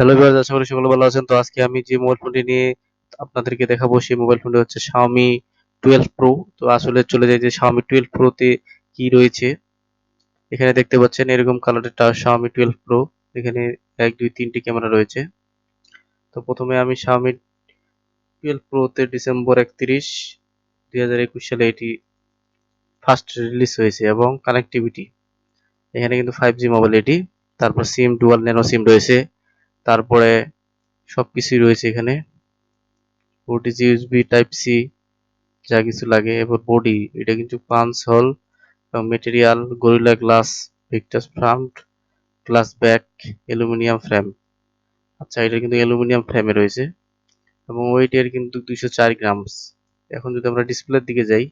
Hello viewers, আশা করি সকলে ভালো আছেন। তো আজকে আমি যে মোবাইল ফোনটি নিয়ে আপনাদেরকে দেখাবো সেই মোবাইল ফোনটি হচ্ছে Xiaomi 12 Pro। তো আসলে চলে যাই যে Xiaomi 12 Pro তে কি রয়েছে। এখানে দেখতে পাচ্ছেন এরকম কালারের Xiaomi 12 Pro। এখানে 1 2 3টি ক্যামেরা রয়েছে। তো প্রথমে আমি Xiaomi 12 Pro তে ডিসেম্বর 31, 2021 সালে এটি ফার্স্ট রিলিজ হয়েছে এবং কানেক্টিভিটি এখানে কিন্তু 5G মোবাইল এটি। তারপর সিম ডুয়াল ন্যানো সিম রয়েছে। তারপরে সবকিছুই রয়েছে এখানে। ওটিজি ইউএসবি টাইপ সি যা কিছু লাগে। এবার বডি এটা কিন্তু পাঞ্চ হল এবং material gorilla glass, Victus front, glass back, aluminium frame. আচ্ছা, এটা কিন্তু অ্যালুমিনিয়াম ফ্রেমে রয়েছে এবং ওয়েট এর কিন্তু 204 গ্রামস। এখন যদি আমরা ডিসপ্লের দিকে যাই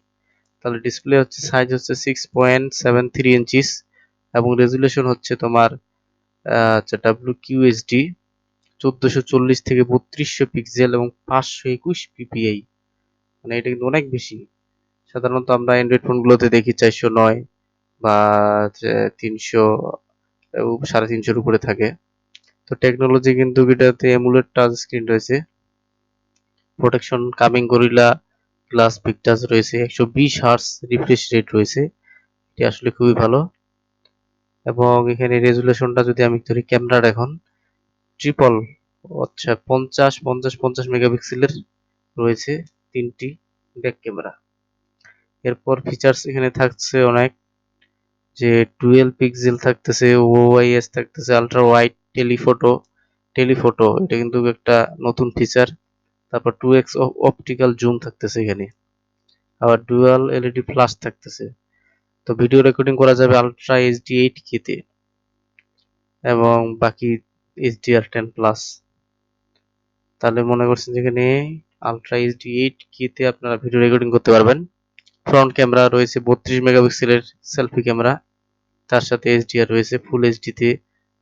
তাহলে ডিসপ্লে হচ্ছে সাইজ হচ্ছে 6.73 ইঞ্চিস এবং রেজুলেশন হচ্ছে তোমার আচ্ছা WQHD 1440 থেকে 3200 পিক্সেল এবং 521 পিপিআই। মানে এটা কিন্তু অনেক বেশি। সাধারণত আমরা অ্যান্ড্রয়েড ফোনগুলোতে দেখি 409 বা 300, 350 উপরে থাকে। তো টেকনোলজি কিন্তু এটাতে এমুলেট টাচ স্ক্রিন রয়েছে, protection coming gorilla glass Victus রয়েছে, 120 হার্টজ রিফ্রেশ রেট রয়েছে, এটি আসলে খুবই ভালো। এবং এখানে রেজুলেশনটা যদি আমি ধরি ক্যামেরার এখন ট্রিপল, আচ্ছা 50 মেগাপিক্সেলের রয়েছে 3টি ব্যাক ক্যামেরা। এরপর ফিচার্স এখানে থাকছে অনেক, যে ডুয়েল পিক্সেল থাকতেছে, ওআইএস থাকতেছে, আলট্রা ওয়াইড টেলিফটো এটা কিন্তু একটা নতুন ফিচার। তারপর 2x অপটিক্যাল জুম থাকতেছে এখানে, আবার ডুয়াল এলইডি ফ্ল্যাশ থাকতেছে। তো ভিডিও রেকর্ডিং করা যাবে আলট্রা এইচডি 8K তে এবং বাকি HDR10 প্লাস। তাহলে মনে করছেন যেখানে আলট্রা এইচডি 8K তে আপনারা ভিডিও রেকর্ডিং করতে পারবেন। ফ্রন্ট ক্যামেরা রয়েছে 32 মেগাপিক্সেলের সেলফি ক্যামেরা, তার সাথে HDR রয়েছে, ফুল এইচডিতে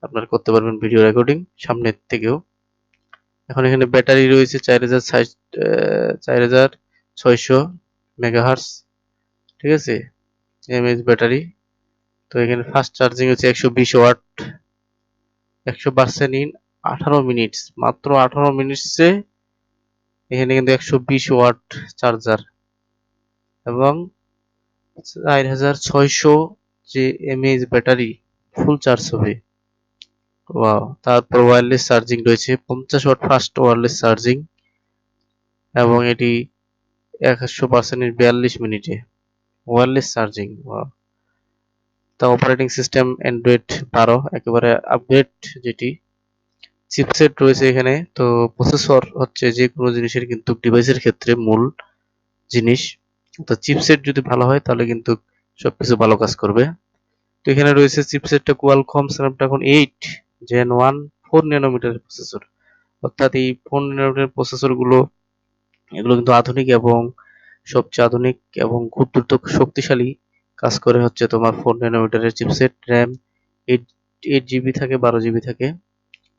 আপনারা করতে পারবেন ভিডিও রেকর্ডিং সামনের থেকেও। এখন এখানে ব্যাটারি রয়েছে 4600 মেগাহার্স, ঠিক আছে, এমএএইচ ব্যাটারি। তো এখানে ফাস্ট চার্জিং হচ্ছে 120 ওয়াট, 100% ইন 18 মিনিটস, মাত্র 18 মিনিটসে এখানে কিন্তু 120 ওয়াট চার্জার এবং 4600 যে এমএএইচ ব্যাটারি ফুল চার্জ হবে। ওয়াও! তারপর ওয়্যারলেস চার্জিং রয়েছে, 50 ওয়াট ফাস্ট ওয়্যারলেস চার্জিং এবং এটি 100% এর 42 মিনিটে ওয়্যারলেস চার্জিং। ওয়াও! তা অপারেটিং সিস্টেম অ্যান্ড্রয়েড 12 একেবারে আপগ্রেড যেটি। চিপসেট রয়েছে এখানে। তো প্রসেসর হচ্ছে যে কোনো জিনিসের কিন্তু ডিভাইসের ক্ষেত্রে মূল জিনিস। তো চিপসেট যদি ভালো হয় তাহলে কিন্তু সবকিছু ভালো কাজ করবে। তো এখানে রয়েছে চিপসেটটা কোয়ালকম স্ন্যাপড্রাগন 8 জেন 1 4 ন্যানোমিটারের প্রসেসর। অর্থাৎ এই 4 ন্যানোমিটারের প্রসেসরগুলো এগুলো কিন্তু আধুনিক এবং সবচেয়ে আধুনিক এবং খুব দ্রুত শক্তিশালী কাজ করে হচ্ছে তোমার 4 ন্যানোমিটারের চিপসেট। র্যাম 8 জিবি থাকে, 12 জিবি থাকে,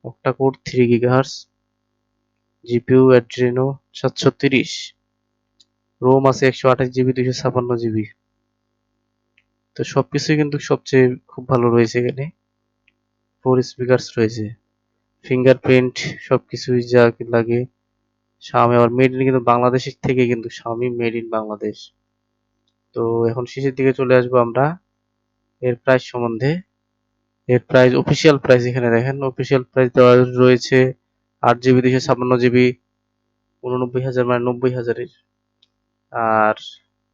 octa core 3 gigahertz, GPU Adreno 730, ROM আছে 128 জিবি, 256 জিবি। তো সবকিছুই কিন্তু সবচেয়ে খুব ভালো রয়েছে এখানে। 4 স্পিকারস রয়েছে, ফিঙ্গারপ্রিন্ট সবকিছুই যা লাগে। Xiaomi আবার মেড ইন কিন্তু বাংলাদেশের থেকে, কিন্তু Xiaomi মেড ইন বাংলাদেশ। তো এখন শেষের দিকে চলে আসবো আমরা এর প্রাইস সম্বন্ধে। এর প্রাইস, অফিসিয়াল প্রাইস এখানে দেখেন, অফিসিয়াল প্রাইস দেওয়া রয়েছে 8 জিবি 256 জিবি 89,000, মানে 90,000-এর। আর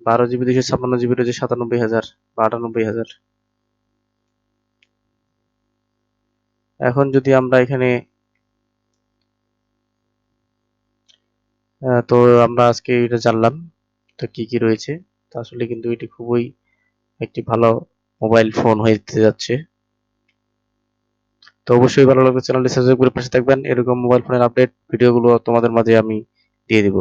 12 জিবি 256 জিবি রয়েছে 97,000 বা 98,000। এখন যদি আমরা এখানে তো আমরা আজকে এটা জানলাম তো কি কি রয়েছে। তো আসলে কিন্তু এটি খুবই একটি ভালো মোবাইল ফোন হতে যাচ্ছে। তো অবশ্যই ভালো লাগলে চ্যানেলটি সাবস্ক্রাইব করে পাশে থাকবেন। এরকম মোবাইল ফোনের আপডেট ভিডিওগুলো তোমাদের মাঝে আমি দিয়ে দিব।